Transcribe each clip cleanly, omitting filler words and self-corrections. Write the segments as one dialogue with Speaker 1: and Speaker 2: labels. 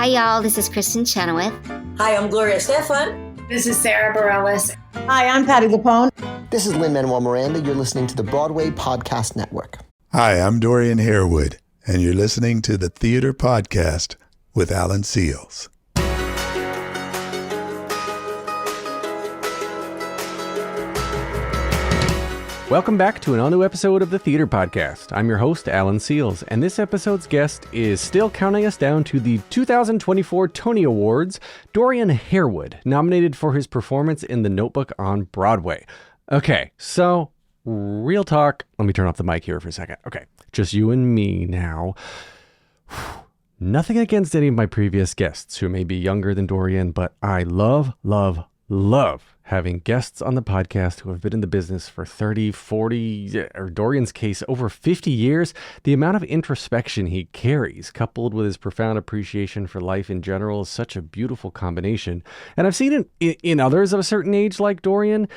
Speaker 1: Hi, y'all. This is Kristen Chenoweth.
Speaker 2: Hi, I'm Gloria Stefan.
Speaker 3: This is Sarah Bareilles.
Speaker 4: Hi, I'm Patty Lapone.
Speaker 5: This is Lin-Manuel Miranda. You're listening to the Broadway Podcast Network.
Speaker 6: Hi, I'm Dorian Harewood, and you're listening to the Theater Podcast with Alan Seals.
Speaker 7: Welcome back to an all-new episode of the Theater Podcast. I'm your host, Alan Seals, and this episode's guest is still counting us down to the 2024 Tony Awards, Dorian Harewood, nominated for his performance in The Notebook on Broadway. Okay, so, real talk. Let me turn off the mic here for a second. Okay, just you and me now. Nothing against any of my previous guests who may be younger than Dorian, but I love having guests on the podcast who have been in the business for 30, 40, or Dorian's case, over 50 years. The amount of introspection he carries, coupled with his profound appreciation for life in general, is such a beautiful combination. And I've seen it in others of a certain age like Dorian,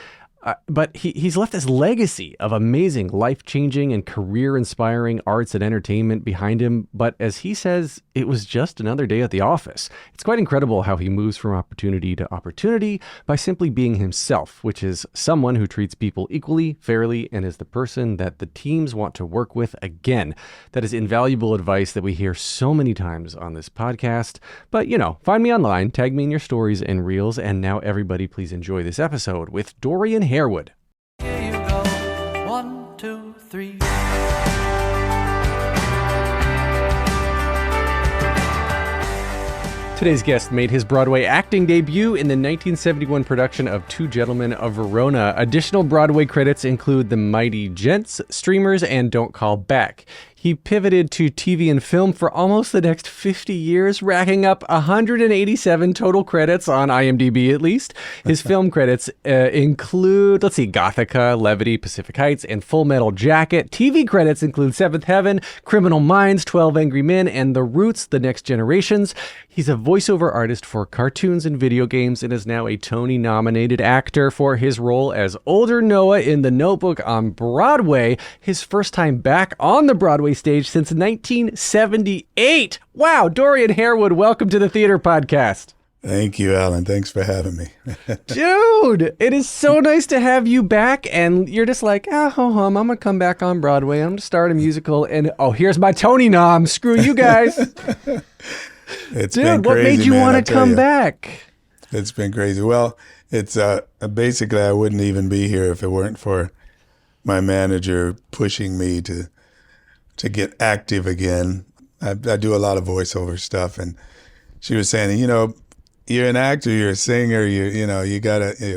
Speaker 7: but he's left this legacy of amazing, life-changing, and career-inspiring arts and entertainment behind him. But as he says, it was just another day at the office. It's quite incredible how he moves from opportunity to opportunity by simply being himself, which is someone who treats people equally, fairly, and is the person that the teams want to work with. Again, that is invaluable advice that we hear so many times on this podcast. But, find me online, tag me in your stories and reels, and now everybody please enjoy this episode with Dorian Harewood.
Speaker 8: Here you go. 1, 2, 3.
Speaker 7: Today's guest made his Broadway acting debut in the 1971 production of Two Gentlemen of Verona. Additional Broadway credits include The Mighty Gents, Streamers, and Don't Call Back. He pivoted to TV and film for almost the next 50 years, racking up 187 total credits on IMDb at least. His film credits include, Gothica, Levity, Pacific Heights, and Full Metal Jacket. TV credits include Seventh Heaven, Criminal Minds, 12 Angry Men, and The Roots, The Next Generations. He's a voiceover artist for cartoons and video games and is now a Tony-nominated actor for his role as older Noah in The Notebook on Broadway, his first time back on the Broadway stage since 1978. Wow, Dorian Harewood, welcome to the Theater Podcast.
Speaker 6: Thank you, Alan. Thanks for having me.
Speaker 7: Dude, it is so nice to have you back, and you're just like, I'm going to come back on Broadway. I'm going to start a musical, and here's my Tony nom. Screw you guys.
Speaker 6: It's
Speaker 7: Dude,
Speaker 6: been crazy,
Speaker 7: what made you want to come back?
Speaker 6: It's been crazy. Well, it's basically I wouldn't even be here if it weren't for my manager pushing me to get active again. I do a lot of voiceover stuff, and she was saying, you're an actor, you're a singer, you're a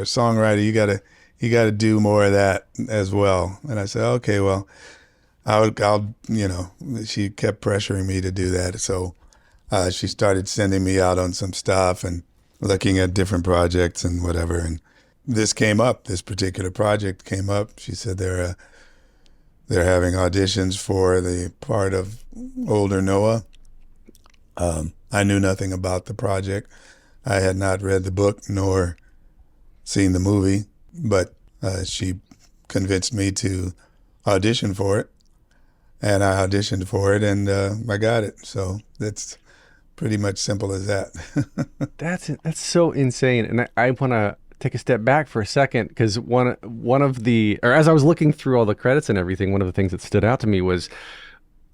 Speaker 6: songwriter, you gotta do more of that as well. And I said, okay, well, I'll she kept pressuring me to do that. So she started sending me out on some stuff and looking at different projects and whatever. And this particular project came up. She said they're having auditions for the part of older Noah. I knew nothing about the project. I had not read the book nor seen the movie, but she convinced me to audition for it. And I auditioned for it, and I got it. So that's pretty much simple as that.
Speaker 7: That's so insane. And I want to take a step back for a second, because as I was looking through all the credits and everything, one of the things that stood out to me was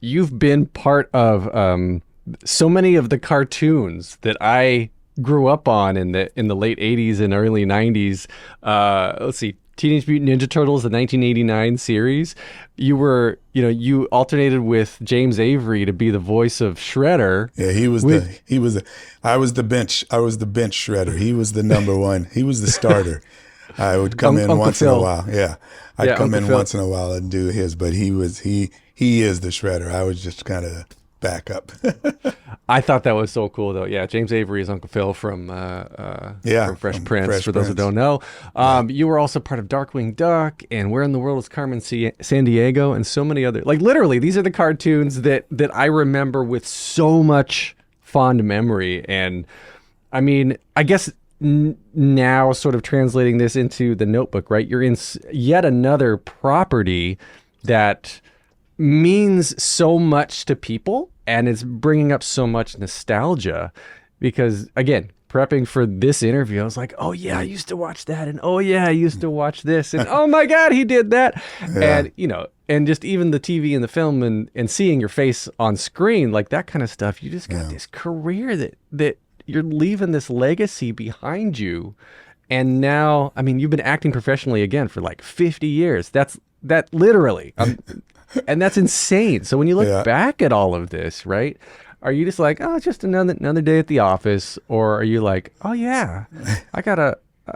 Speaker 7: you've been part of so many of the cartoons that I grew up on in the late 80s and early 90s. Teenage Mutant Ninja Turtles, the 1989 series. You alternated with James Avery to be the voice of Shredder.
Speaker 6: Yeah, I was the bench Shredder. He was the number one. He was the starter. I would come in once in a while. Yeah. I'd come in once in a while and do his, but he is the Shredder. I was just kind of back up.
Speaker 7: I thought that was so cool, though. Yeah, James Avery is Uncle Phil from Fresh Prince, for those who don't know. You were also part of Darkwing Duck and Where in the World is Carmen San Diego and so many other, literally, these are the cartoons that I remember with so much fond memory. And I mean, I guess now sort of translating this into The Notebook, right? You're in yet another property that means so much to people, and it's bringing up so much nostalgia. because again, prepping for this interview, I was like, oh yeah, I used to watch that, and oh yeah, I used to watch this, and oh my God, he did that. And and just even the TV and the film and seeing your face on screen, like that kind of stuff, you just got this career that you're leaving this legacy behind you. And now, I mean, you've been acting professionally again for like 50 years. That literally, and that's insane. So when you look back at all of this, right? Are you just like, oh, it's just another day at the office? Or are you like, oh yeah,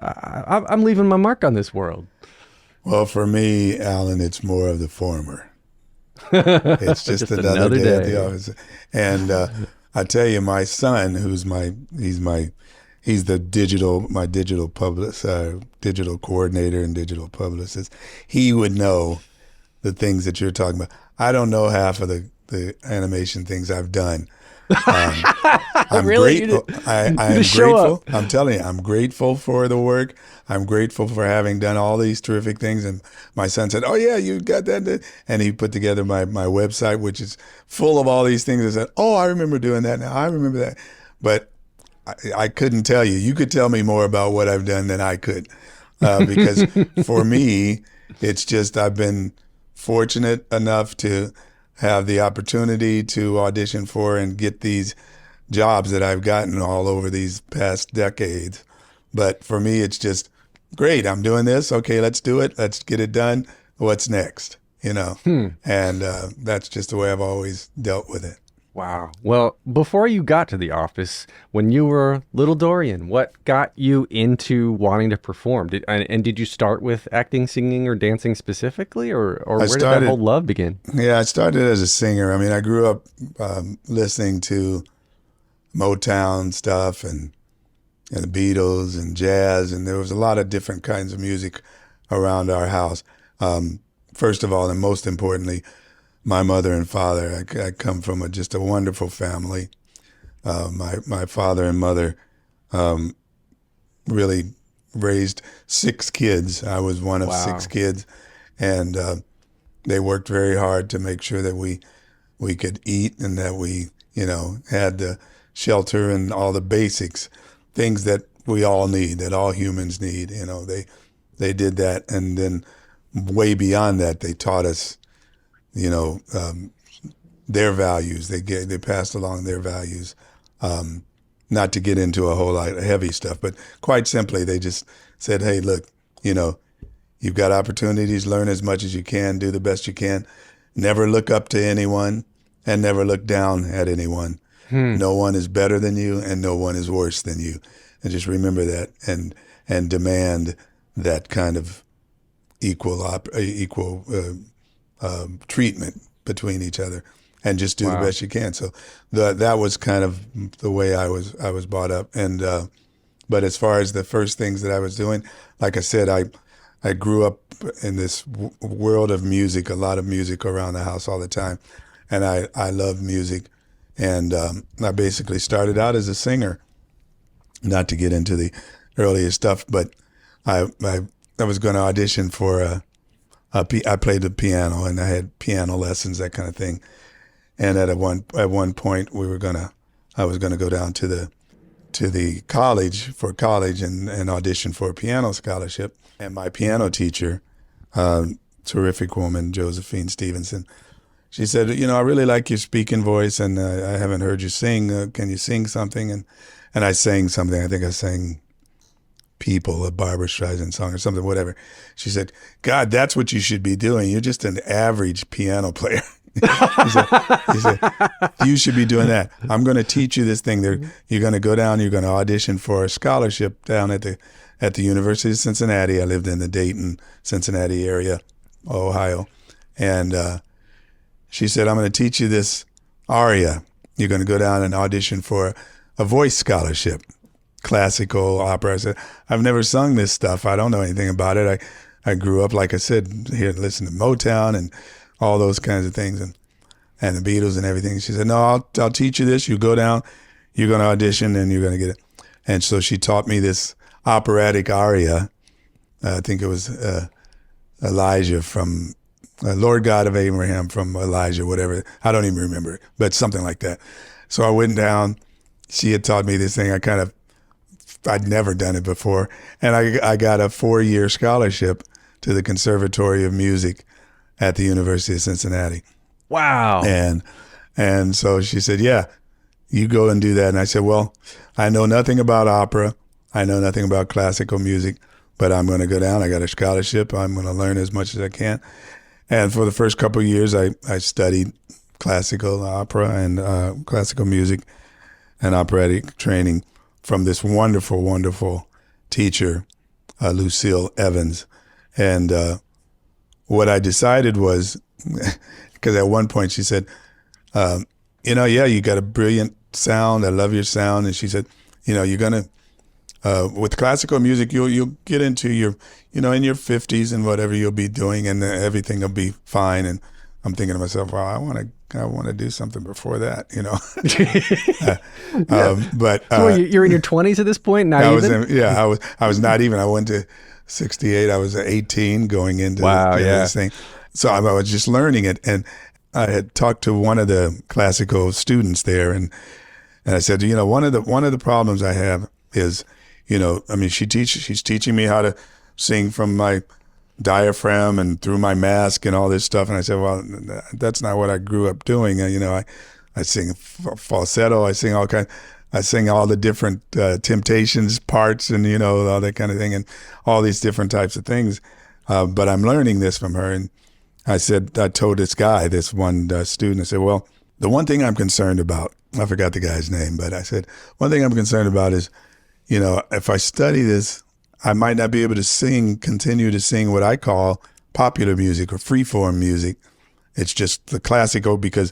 Speaker 7: I'm leaving my mark on this world?
Speaker 6: Well, for me, Alan, it's more of the former. It's just another day at the office. And I tell you, my son, he's the digital coordinator and digital publicist. He would know the things that you're talking about. I don't know half of the animation things I've done. I'm
Speaker 7: really?
Speaker 6: grateful. I am grateful. I'm telling you, I'm grateful for the work. I'm grateful for having done all these terrific things. And my son said, oh yeah, you got that. And he put together my website, which is full of all these things. I said, oh, I remember doing that now. I remember that. But I couldn't tell you. You could tell me more about what I've done than I could. Because for me, it's just I've been fortunate enough to have the opportunity to audition for and get these jobs that I've gotten all over these past decades. But for me, it's just great. I'm doing this. Okay, let's do it. Let's get it done. What's next? And that's just the way I've always dealt with it.
Speaker 7: Wow. Well, before you got to the office, when you were little Dorian, what got you into wanting to perform? Did you start with acting, singing, or dancing specifically, or where did that whole love begin?
Speaker 6: Yeah, I started as a singer. I mean, I grew up listening to Motown stuff and the Beatles and jazz, and there was a lot of different kinds of music around our house. First of all, and most importantly, my mother and father. I come from just a wonderful family. My father and mother really raised 6 kids. I was one of 6 kids, and they worked very hard to make sure that we could eat and that we had the shelter and all the basics, things that we all need, that all humans need. They did that, and then way beyond that, they taught us their values. They passed along their values. Not to get into a whole lot of heavy stuff, but quite simply, they just said, hey, look, you've got opportunities, learn as much as you can, do the best you can. Never look up to anyone and never look down at anyone. No one is better than you and no one is worse than you. And just remember that and demand that kind of equal treatment between each other, and just do the best you can. So that was kind of the way I was brought up. And but as far as the first things that I was doing, like I said, I grew up in this world of music, a lot of music around the house all the time, and I love music. And I basically started out as a singer, not to get into the earlier stuff, but I was going to audition for I played the piano, and I had piano lessons, that kind of thing. And at one point, I was gonna go down to the college and audition for a piano scholarship. And my piano teacher, terrific woman, Josephine Stevenson, she said, I really like your speaking voice, and I haven't heard you sing. Can you sing something? And I sang something. I think I sang People, a Barbra Streisand song or something, whatever. She said, God, that's what you should be doing. You're just an average piano player. he said, you should be doing that. I'm going to teach you this thing. You're going to go down, you're going to audition for a scholarship down at the University of Cincinnati. I lived in the Dayton, Cincinnati area, Ohio. And she said, I'm going to teach you this aria. You're going to go down and audition for a voice scholarship. Classical opera. I said, I've never sung this stuff. I don't know anything about it. I grew up, like I said, here listening to Motown and all those kinds of things and the Beatles and everything. She said, no, I'll teach you this. You go down, you're going to audition, and you're going to get it. And so she taught me this operatic aria. I think it was Elijah from Lord God of Abraham from Elijah, whatever. I don't even remember it, but something like that. So I went down, she had taught me this thing. I'd never done it before. And I got a 4-year scholarship to the Conservatory of Music at the University of Cincinnati.
Speaker 7: Wow.
Speaker 6: And so she said, yeah, you go and do that. And I said, well, I know nothing about opera. I know nothing about classical music, but I'm going to go down. I got a scholarship. I'm going to learn as much as I can. And for the first couple of years, I studied classical opera and classical music and operatic training from this wonderful, wonderful teacher, Lucille Evans. And what I decided was, because at one point she said, yeah, you got a brilliant sound. I love your sound. And she said, you're going to, with classical music, you'll get into your, in your 50s and whatever you'll be doing, and everything will be fine. And I'm thinking to myself, well, I want to do something before that, But
Speaker 7: so you're in your 20s at this point, not even?
Speaker 6: I was not even. I went to 68. I was 18 going into this thing. So I was just learning it, and I had talked to one of the classical students there, and I said, one of the problems I have is, she's teaching me how to sing from my diaphragm and through my mask and all this stuff. And I said, well, that's not what I grew up doing. I sing falsetto. I sing all the different Temptations parts and, all that kind of thing and all these different types of things. But I'm learning this from her. And I told this one student, I said, well, the one thing I'm concerned about, I forgot the guy's name, but I said, one thing I'm concerned about is, if I study this, I might not be able to continue to sing what I call popular music or freeform music. It's just the classical, because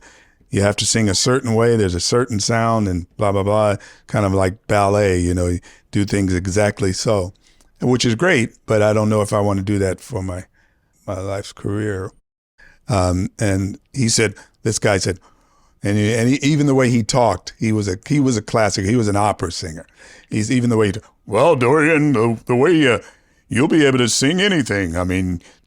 Speaker 6: you have to sing a certain way. There's a certain sound and blah, blah, blah, kind of like ballet, you do things exactly so, which is great, but I don't know if I want to do that for my life's career. And this guy said, and even the way he talked, he was a classic. He was an opera singer. Even the way he talked, well, Dorian, the way you'll be able to sing anything.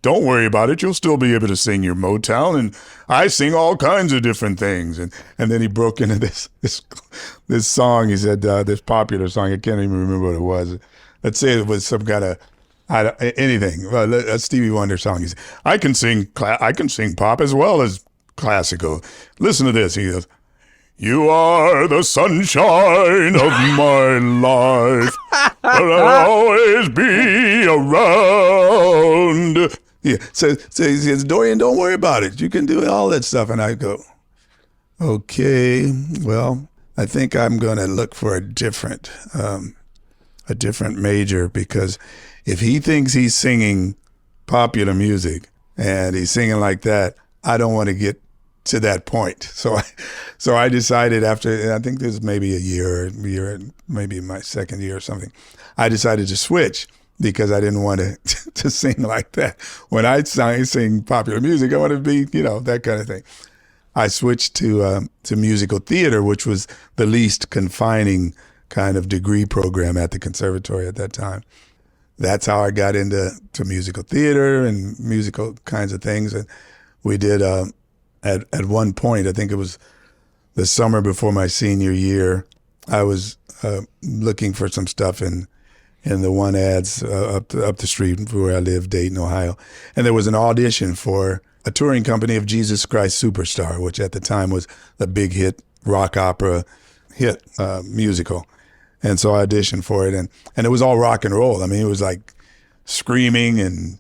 Speaker 6: Don't worry about it. You'll still be able to sing your Motown, and I sing all kinds of different things. And then he broke into this song. He said this popular song. I can't even remember what it was. Let's say it was some kind of anything. A Stevie Wonder song. He said, I can sing pop as well as classical. Listen to this. He goes, you are the sunshine of my life, but I'll always be around. Yeah. So he says, Dorian, don't worry about it. You can do all that stuff. And I go, okay, well, I think I'm going to look for a different major, because if he thinks he's singing popular music and he's singing like that, I don't want to get to that point. So I decided after, I think this was maybe a year, maybe my second year or something, I decided to switch, because I didn't want to sing like that. When I sing popular music, I want to be, that kind of thing. I switched to musical theater, which was the least confining kind of degree program at the conservatory at that time. That's how I got into musical theater and musical kinds of things. And we did, at one point, I think it was the summer before my senior year, I was looking for some stuff in the one ads up the street where I live, Dayton, Ohio. And there was an audition for a touring company of Jesus Christ Superstar, which at the time was the big hit rock opera hit musical. And so I auditioned for it, and it was all rock and roll. It was like screaming and,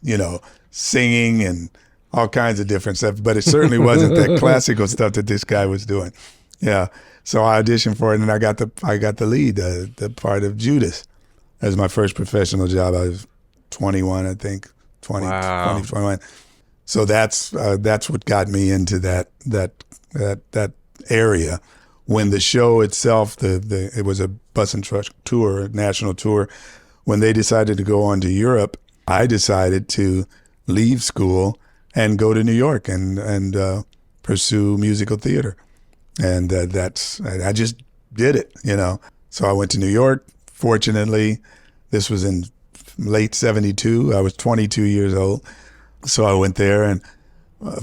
Speaker 6: singing and all kinds of different stuff, but it certainly wasn't that classical stuff that this guy was doing. Yeah. So I auditioned for it, and I got the lead, the part of Judas. That was my first professional job. I was 21, I think, 21. So that's what got me into that area. When the show itself, it was a bus and truck tour, national tour. When they decided to go on to Europe, I decided to leave school and go to New York and pursue musical theater. And I just did it, So I went to New York. Fortunately, this was in late 72. I was 22 years old. So I went there, and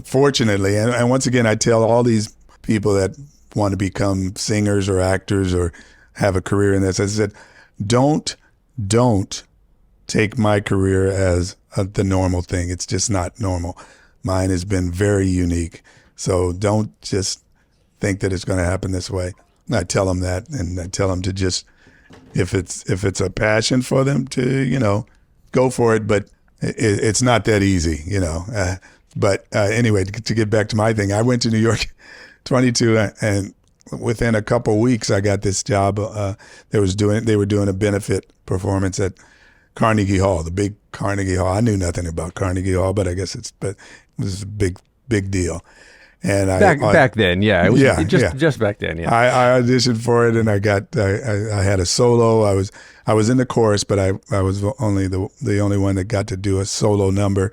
Speaker 6: fortunately, and once again, I tell all these people that want to become singers or actors or have a career in this. I said, don't take my career as the normal thing. It's just not normal. Mine has been very unique. So don't just think that it's going to happen this way. I tell them that, and I tell them to just, if it's a passion for them to, go for it. But it's not that easy, But anyway, to get back to my thing, I went to New York 22, and within a couple of weeks, I got this job. They were doing a benefit performance at Carnegie Hall, the big Carnegie Hall. I knew nothing about Carnegie Hall, but I guess it was a big deal. And
Speaker 7: back then, yeah, it was just back then, yeah.
Speaker 6: I auditioned for it, and I had a solo. I was in the chorus, but I was only the only one that got to do a solo number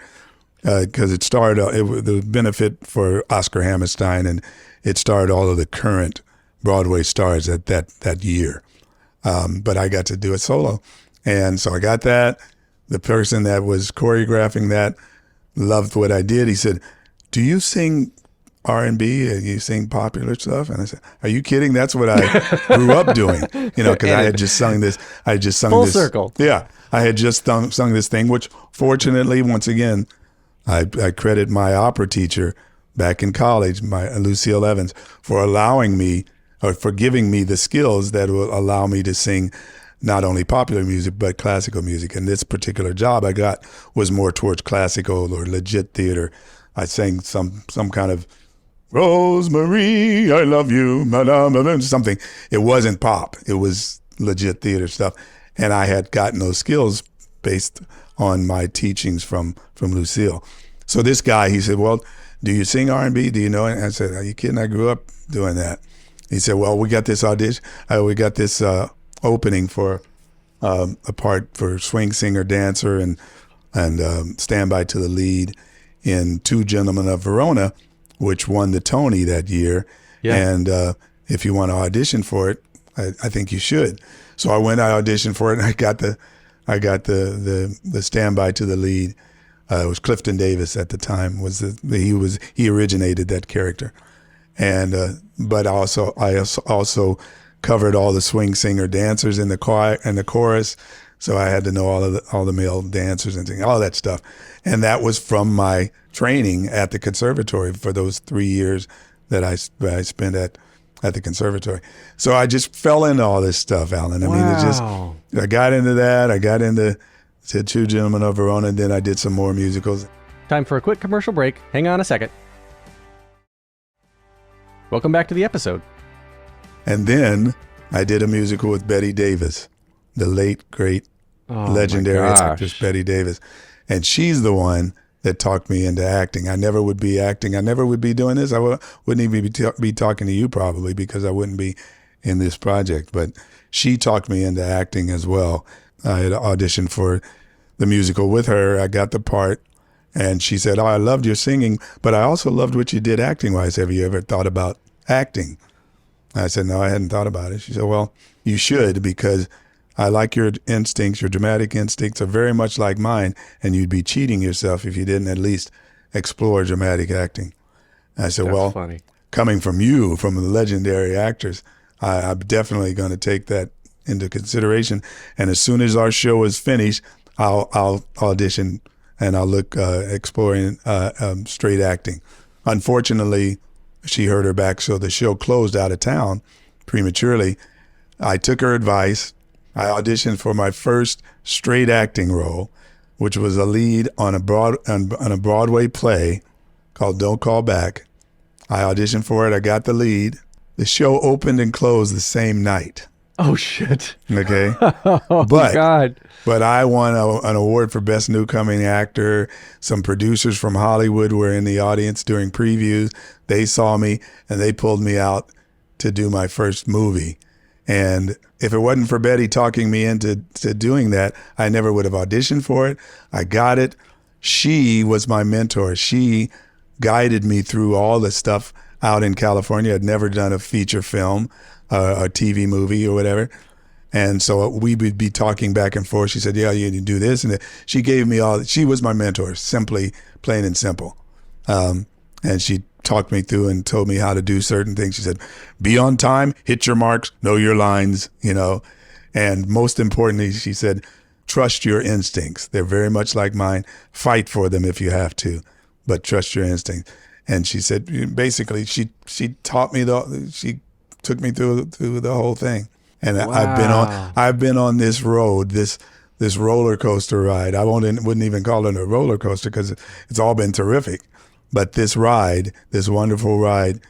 Speaker 6: because it starred the benefit for Oscar Hammerstein, and it starred all of the current Broadway stars at that year. But I got to do a solo, and so I got that. The person that was choreographing that loved what I did. He said, "Do you sing R&B? You sing popular stuff?" And I said, "Are you kidding? That's what I grew up doing." Because I had just sung this. I had just sung
Speaker 7: full
Speaker 6: this.
Speaker 7: circle.
Speaker 6: Yeah, I had just sung this thing, which fortunately, once again, I credit my opera teacher back in college, my Lucille Evans, for allowing me or for giving me the skills that will allow me to sing not only popular music, but classical music. And this particular job I got was more towards classical or legit theater. I sang some kind of Rosemary, I love you, madame, something. It wasn't pop. It was legit theater stuff. And I had gotten those skills based on my teachings from Lucille. So this guy, he said, "Well, do you sing R&B? Do you know it?" And I said, "Are you kidding? I grew up doing that." He said, "Well, we got this audition. We got this opening for a part for swing singer, dancer, and standby to the lead in Two Gentlemen of Verona, which won the Tony that year. Yeah. And if you want to audition for it, I think you should." So I auditioned for it, and I got the standby to the lead. It was Clifton Davis at the time. He originated that character, and but I also covered all the swing singer dancers in the choir and the chorus. So I had to know all the male dancers and all that stuff. And that was from my training at the conservatory for those 3 years that I spent at the conservatory. So I just fell into all this stuff, Alan. I mean, I got into that. I got into Two Gentlemen of Verona, and then I did some more musicals.
Speaker 7: Time for a quick commercial break. Hang on a second. Welcome back to the episode.
Speaker 6: And then I did a musical with Bette Davis, the late, great, legendary actress Bette Davis. And she's the one that talked me into acting. I never would be acting. I never would be doing this. I wouldn't even be talking to you probably because I wouldn't be in this project. But she talked me into acting as well. I had auditioned for the musical with her. I got the part. And she said, "Oh, I loved your singing, but I also loved what you did acting-wise. Have you ever thought about acting?" I said, "No, I hadn't thought about it." She said, "Well, you should, because I like your instincts. Your dramatic instincts are very much like mine, and you'd be cheating yourself if you didn't at least explore dramatic acting." I said,
Speaker 7: That's
Speaker 6: "Well,
Speaker 7: funny.
Speaker 6: Coming from you, from the legendary actors, I'm definitely going to take that into consideration. And as soon as our show is finished, I'll audition and I'll look exploring straight acting." Unfortunately, she hurt her back, so the show closed out of town prematurely. I took her advice. I auditioned for my first straight acting role, which was a lead on a Broadway play called Don't Call Back. I auditioned for it. I got the lead. The show opened and closed the same night.
Speaker 7: Oh, shit.
Speaker 6: Okay.
Speaker 7: Oh, God.
Speaker 6: But I won an award for Best Newcoming Actor. Some producers from Hollywood were in the audience during previews. They saw me, and they pulled me out to do my first movie. And if it wasn't for Bette talking me into doing that, I never would have auditioned for it. I got it. She was my mentor. She guided me through all the stuff out in California. I'd never done a feature film, a TV movie or whatever. And so we would be talking back and forth. She said, "Yeah, you need to do this." And she gave me she was my mentor, simply, plain and simple. And she talked me through and told me how to do certain things. She said, be on time, hit your marks, know your lines, and most importantly, she said, trust your instincts. They're very much like mine. Fight for them if you have to, but trust your instincts. And she said, basically, she taught me she took me through the whole thing. And
Speaker 7: Wow.
Speaker 6: I've been on this road, this roller coaster ride. I wouldn't even call it a roller coaster because it's all been terrific. But this wonderful ride,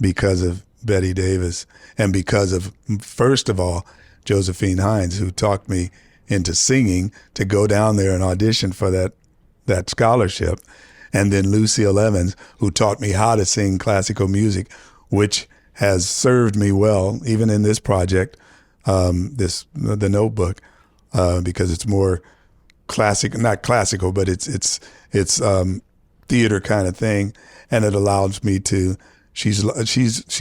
Speaker 6: because of Bette Davis and because of, first of all, Josephine Hines, who talked me into singing to go down there and audition for that scholarship. And then Lucille Evans, who taught me how to sing classical music, which has served me well, even in this project, the Notebook, because it's more not classical, but it's theater kind of thing, and it allows me to. She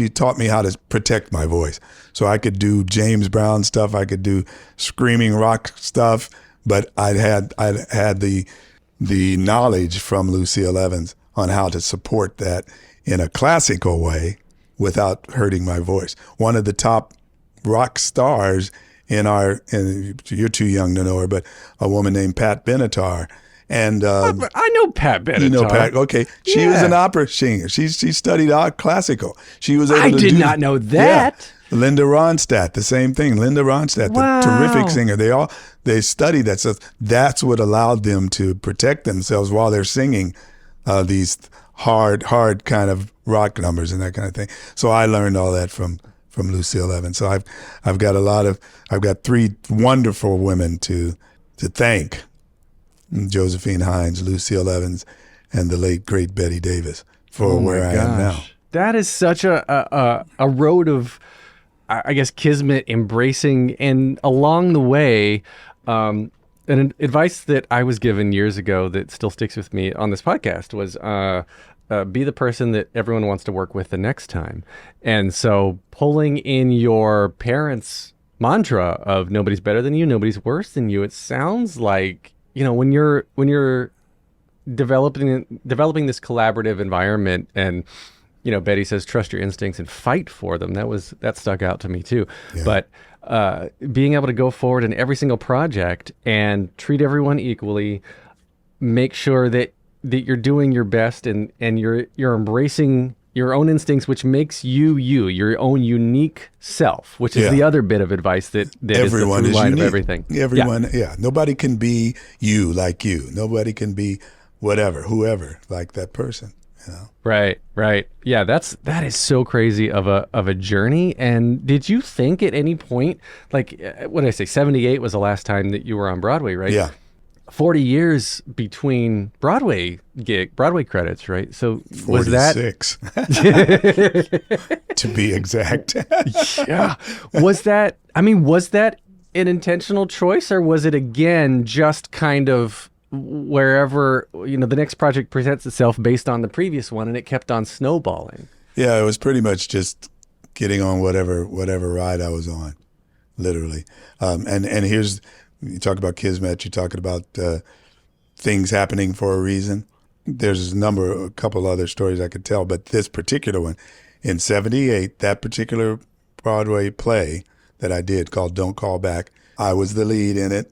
Speaker 6: taught me how to protect my voice, so I could do James Brown stuff, I could do screaming rock stuff, but I had the knowledge from Lucille Evans on how to support that in a classical way without hurting my voice. One of the top rock stars and you're too young to know her, but a woman named Pat Benatar. And
Speaker 7: I know Pat Benatar.
Speaker 6: You know Pat? Okay, she was an opera singer. She studied classical. She was able
Speaker 7: I
Speaker 6: to
Speaker 7: did not know that.
Speaker 6: Yeah. Linda Ronstadt, the same thing. Linda Ronstadt,
Speaker 7: Wow.
Speaker 6: the terrific singer. They studied that stuff. That's what allowed them to protect themselves while they're singing these hard kind of rock numbers and that kind of thing. So I learned all that from Lucille Evans. So I've got three wonderful women to thank: Josephine Hines, Lucille Evans, and the late great Bette Davis for where I am now.
Speaker 7: That is such a road of, I guess, kismet embracing, and along the way, an advice that I was given years ago that still sticks with me on this podcast was be the person that everyone wants to work with the next time. And so pulling in your parents' mantra of nobody's better than you, nobody's worse than you, it sounds like, when you're developing this collaborative environment, and Betty says trust your instincts and fight for them. That stuck out to me too. Yeah. But being able to go forward in every single project and treat everyone equally, make sure that you're doing your best and you're embracing your own instincts, which makes you your own unique self, which is the other bit of advice that
Speaker 6: everyone
Speaker 7: is the through
Speaker 6: is
Speaker 7: line
Speaker 6: unique.
Speaker 7: of everything.
Speaker 6: Everyone, yeah. Nobody can be you like you. Nobody can be whoever like that person.
Speaker 7: Right. Yeah, that is so crazy of a journey. And did you think at any point, like, what did I say, 1978 was the last time that you were on Broadway, right?
Speaker 6: Yeah.
Speaker 7: 40 years between Broadway credits, right? So was
Speaker 6: 46. To be exact.
Speaker 7: Yeah. Was that an intentional choice, or was it again just kind of wherever the next project presents itself based on the previous one, and it kept on snowballing?
Speaker 6: Yeah, it was pretty much just getting on whatever ride I was on, literally. And here's, you talk about kismet, you're talking about things happening for a reason. There's a couple other stories I could tell, but this particular one, in 1978, that particular Broadway play that I did called Don't Call Back, I was the lead in it.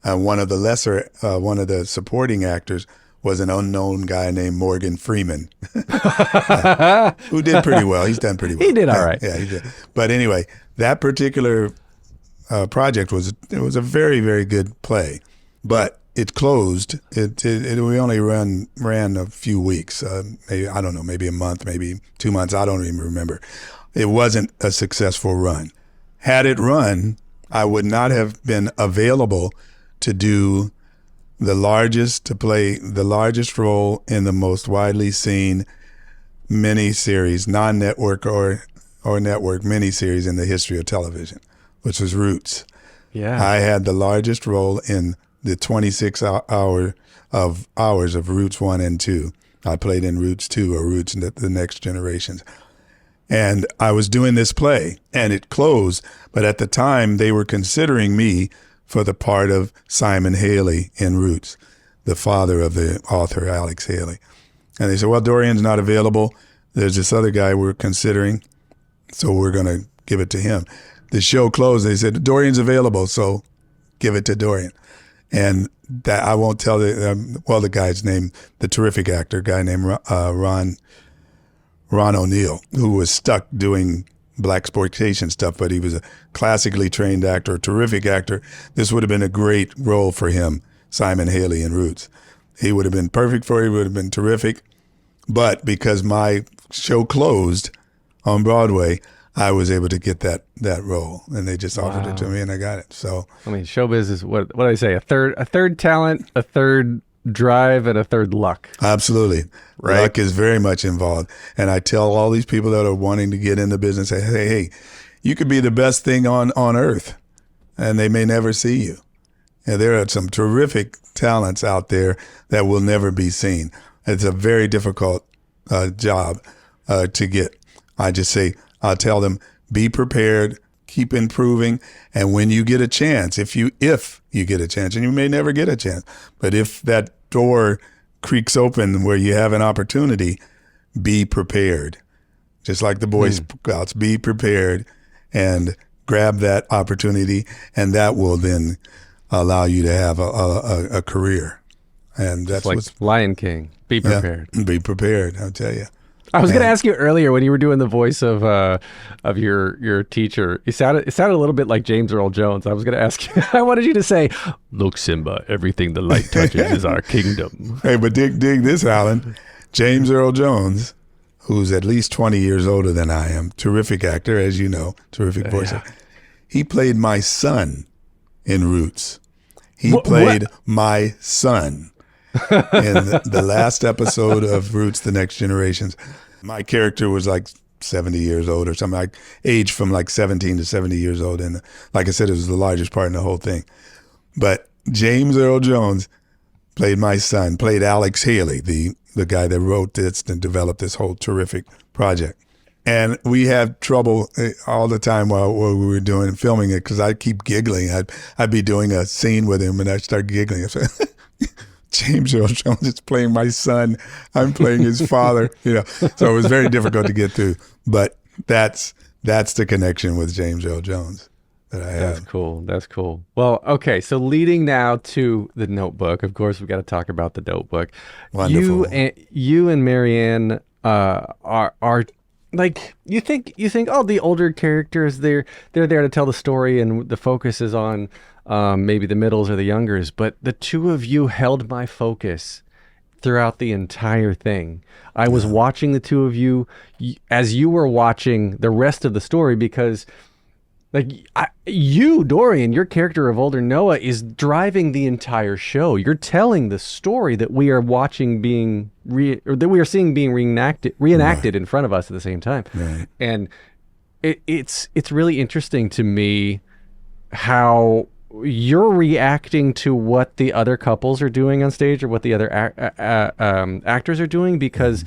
Speaker 6: One of the supporting actors was an unknown guy named Morgan Freeman, who did pretty well. He's done pretty well.
Speaker 7: He did all right.
Speaker 6: Yeah, he did. But anyway, that particular project was a very, very good play, but it closed. We only ran a few weeks, maybe a month, maybe 2 months. I don't even remember. It wasn't a successful run. Had it run, I would not have been available to play the largest role in the most widely seen miniseries, non-network or network miniseries in the history of television, which was Roots.
Speaker 7: Yeah.
Speaker 6: I had the largest role in the 26 hours of Roots 1 and 2. I played in Roots 2, or Roots the Next Generations. And I was doing this play, and it closed, but at the time they were considering me for the part of Simon Haley in Roots, the father of the author Alex Haley. And they said, well, Dorian's not available. there's this other guy we're considering, so we're going to give it to him. The show closed. They said, Dorian's available, so give it to Dorian. And that I won't tell the guy's name, the terrific actor, guy named Ron O'Neill, who was stuck doing blaxploitation stuff, but he was a classically trained actor, a terrific actor. This would have been a great role for him, Simon Haley in Roots. He would have been perfect for it. He would have been terrific. But because my show closed on Broadway, I was able to get that role, and they just offered it to me, and I got it. So
Speaker 7: I mean, showbiz is what do I say? A third talent, a third drive, and a third luck.
Speaker 6: Absolutely,
Speaker 7: right?
Speaker 6: Luck is very much involved, and I tell all these people that are wanting to get in the business, say, hey, you could be the best thing on earth, and they may never see you. And there are some terrific talents out there that will never be seen. It's a very difficult job to get. I just say, I'll tell them, be prepared, keep improving, and when you get a chance, if you get a chance, and you may never get a chance, but if that door creaks open where you have an opportunity, be prepared. Just like the Boy Scouts, be prepared and grab that opportunity, and that will then allow you to have a career. And that's
Speaker 7: like
Speaker 6: what's
Speaker 7: Lion King. Be prepared.
Speaker 6: Yeah, be prepared, I'll tell you.
Speaker 7: I was going to ask you earlier when you were doing the voice of your teacher. It sounded a little bit like James Earl Jones. I was going to ask you. I wanted you to say, "Look, Simba, everything the light touches is our kingdom."
Speaker 6: Hey, but dig this, Alan. James Earl Jones, who's at least 20 years older than I am, terrific actor, as you know, terrific voice. Yeah. He played my son in Roots. He played my son in the last episode of Roots: The Next Generations. My character was like 70 years old or something, like aged from like 17 to 70 years old. And like I said, it was the largest part in the whole thing. But James Earl Jones played my son, played Alex Haley, the guy that wrote this and developed this whole terrific project. And we had trouble all the time while we were filming it, because I'd keep giggling. I'd be doing a scene with him and I'd start giggling. James Earl Jones is playing my son. I'm playing his father. So it was very difficult to get through. But that's the connection with James Earl Jones that I have.
Speaker 7: That's cool. Well, okay. So leading now to the Notebook. Of course, we've got to talk about the Notebook.
Speaker 6: Wonderful.
Speaker 7: You and Marianne are like, you think, oh, the older characters, they're there to tell the story, and the focus is on maybe the middles or the youngers, but the two of you held my focus throughout the entire thing. I was watching the two of you as you were watching the rest of the story, because Dorian, your character of older Noah, is driving the entire show. You're telling the story that we are watching that we are seeing being reenacted in front of us at the same time.
Speaker 6: Right.
Speaker 7: And it's really interesting to me how you're reacting to what the other couples are doing on stage, or what the other actors are doing, because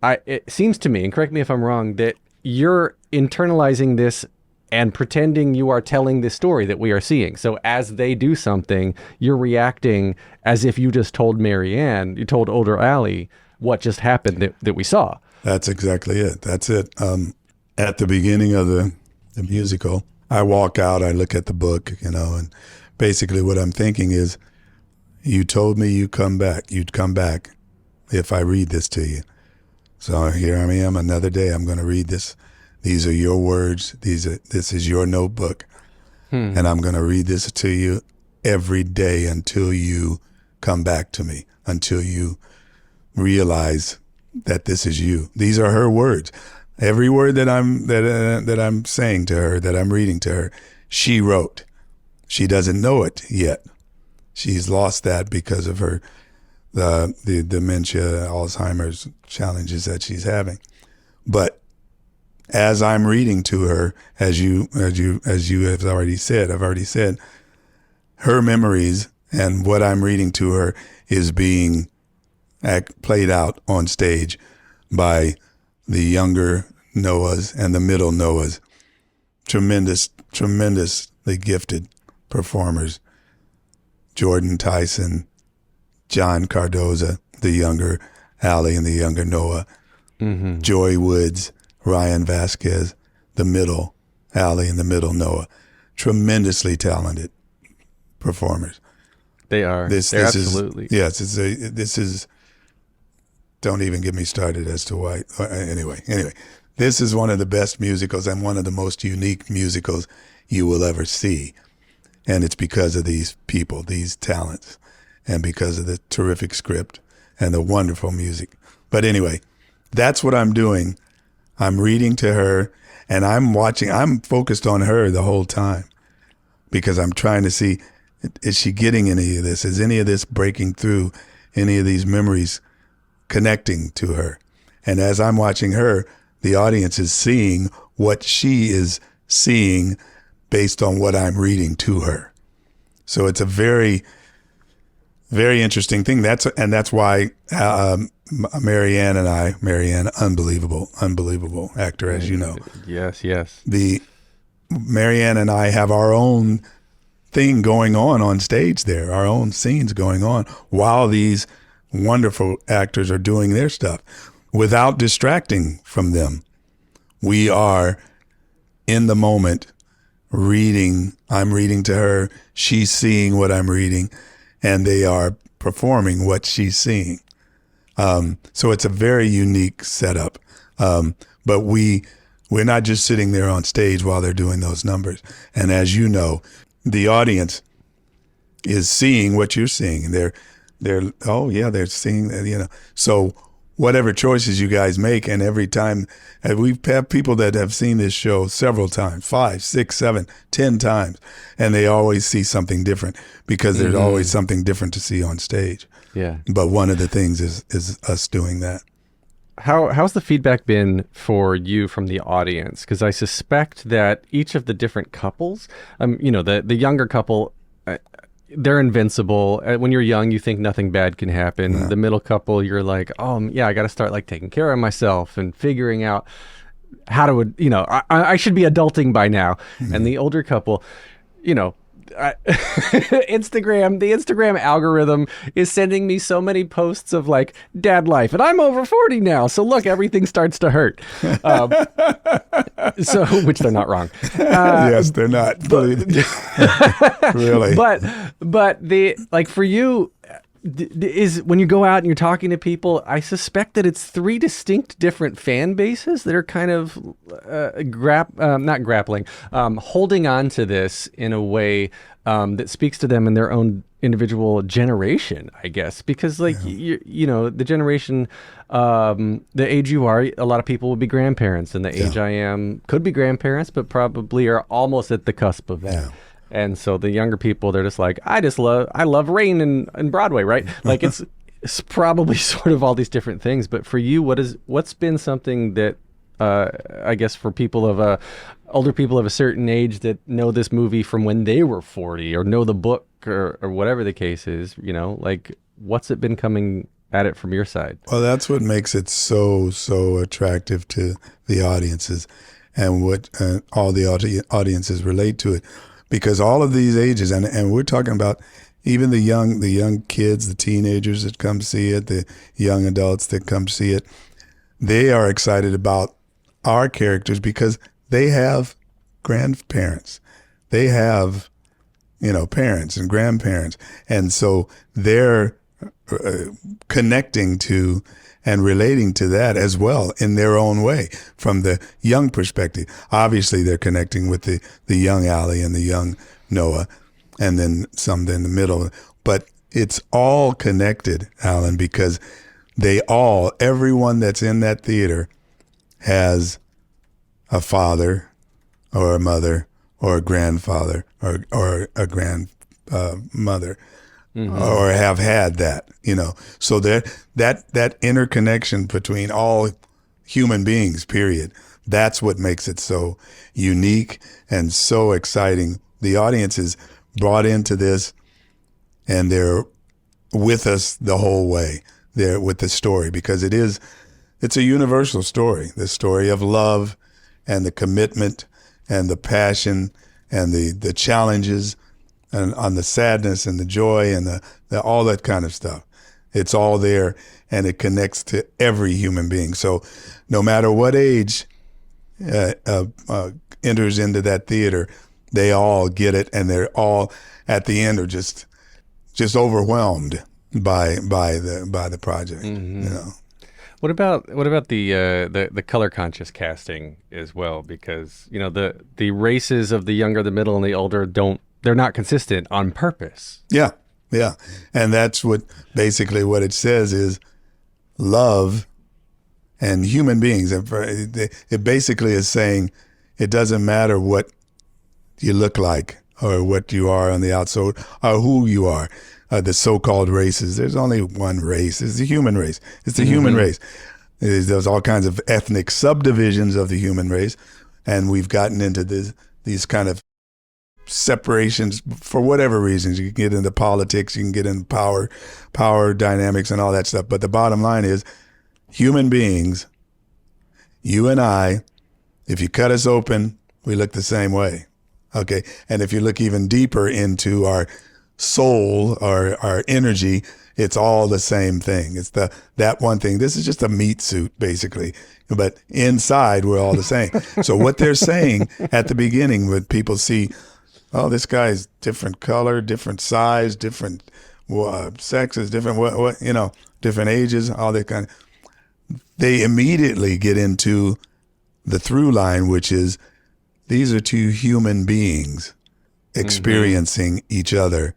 Speaker 7: it seems to me, and correct me if I'm wrong, that you're internalizing this and pretending you are telling this story that we are seeing. So as they do something, you're reacting as if you just told Marianne, you told older Allie what just happened that we saw.
Speaker 6: That's exactly it. That's it. At the beginning of the musical, I walk out, I look at the book, and basically what I'm thinking is, you told me you'd come back if I read this to you. So here I am, another day, I'm going to read this. These are your words. This is your notebook. And I'm going to read this to you every day until you come back to me, until you realize that this is you. These are her words. Every word that I'm saying to her, that I'm reading to her, she wrote. She doesn't know it yet. She's lost that because of the dementia, Alzheimer's challenges that she's having. But as I'm reading to her, as you have already said, I've already said, her memories and what I'm reading to her is being played out on stage by the younger Noahs and the middle Noahs. Tremendously gifted performers. Jordan Tyson, John Cardoza, the younger Allie and the younger Noah. Joy Woods, Ryan Vasquez, the middle, Allie in the middle, Noah. Tremendously talented performers.
Speaker 7: They are.
Speaker 6: This
Speaker 7: Absolutely.
Speaker 6: This is, don't even get me started as to why. Anyway, this is one of the best musicals and one of the most unique musicals you will ever see. And it's because of these people, these talents, and because of the terrific script and the wonderful music. But anyway, that's what I'm doing. I'm reading to her, and I'm focused on her the whole time because I'm trying to see, is she getting any of this? Is any of this breaking through, any of these memories connecting to her? And as I'm watching her, the audience is seeing what she is seeing based on what I'm reading to her. So it's a very, very interesting thing. That's why Marianne, unbelievable actor, as you know.
Speaker 7: Yes.
Speaker 6: Marianne and I have our own thing going on stage there, our own scenes going on while these wonderful actors are doing their stuff without distracting from them. We are in the moment reading. I'm reading to her. She's seeing what I'm reading, and they are performing what she's seeing. So it's a very unique setup. But we're not just sitting there on stage while they're doing those numbers. And as you know, the audience is seeing what you're seeing. They're seeing that, So whatever choices you guys make, and every time, and we've had people that have seen this show several times, 5, 6, 7, 10 times, and they always see something different because there's always something different to see on stage.
Speaker 7: Yeah.
Speaker 6: But one of the things is us doing that.
Speaker 7: How's the feedback been for you from the audience? Because I suspect that each of the different couples, the younger couple, they're invincible. When you're young, you think nothing bad can happen. Yeah. The middle couple, you're like, I got to start taking care of myself and figuring out how to, I should be adulting by now. Mm-hmm. And the older couple, the Instagram algorithm is sending me so many posts of dad life, and I'm over 40 now, so look, everything starts to hurt. Which they're not wrong.
Speaker 6: Yes, they're not. Really.
Speaker 7: But for you, is when you go out and you're talking to people, I suspect that it's 3 distinct different fan bases that are kind of not grappling, holding on to this in a way that speaks to them in their own individual generation, I guess, because the generation, the age you are, a lot of people will be grandparents, and the age I am could be grandparents, but probably are almost at the cusp of that. Yeah. And so the younger people, they're just like, I love rain and Broadway, right? It's probably sort of all these different things. But for you, what's been something that I guess for people of older people of a certain age that know this movie from when they were 40 or know the book or whatever the case is, what's it been coming at it from your side? Well,
Speaker 6: that's what makes it so attractive to the audiences, and what all the audiences relate to it. Because all of these ages, and we're talking about even the young kids, the teenagers that come see it, the young adults that come see it, they are excited about our characters because they have grandparents. They have, parents and grandparents. And so they're connecting to and relating to that as well in their own way from the young perspective. Obviously, they're connecting with the young Allie and the young Noah, and then some in the middle. But it's all connected, Alan, because everyone that's in that theater has a father or a mother or a grandfather or a grandmother. Mm-hmm. Or have had that, so that interconnection between all human beings, period. That's what makes it so unique and so exciting. The audience is brought into this, and they're with us the whole way. They're with the story because it's a universal story. The story of love and the commitment and the passion and the challenges, and on the sadness and the joy and the all that kind of stuff. It's all there, and it connects to every human being. So no matter what age enters into that theater, they all get it, and they're all at the end are just overwhelmed by the project.
Speaker 7: Mm-hmm.
Speaker 6: You know.
Speaker 7: What about the color conscious casting as well? Because the races of the younger, the middle, and the older they're not consistent on purpose.
Speaker 6: Yeah, and that's what it says is love and human beings. It basically is saying it doesn't matter what you look like or what you are on the outside or who you are. The so-called races. There's only one race. It's the human race. It's the human race. There's all kinds of ethnic subdivisions of the human race, and we've gotten into these kind of separations for whatever reasons. You can get into politics, you can get into power dynamics and all that stuff. But the bottom line is human beings, you and I, if you cut us open, we look the same way. Okay. And if you look even deeper into our soul or our energy, it's all the same thing. It's that one thing. This is just a meat suit, basically. But inside, we're all the same. So what they're saying at the beginning, when people see, oh, this guy's different color, different size, different sexes, different different ages, all that kind of, they immediately get into the through line, which is these are two human beings experiencing each other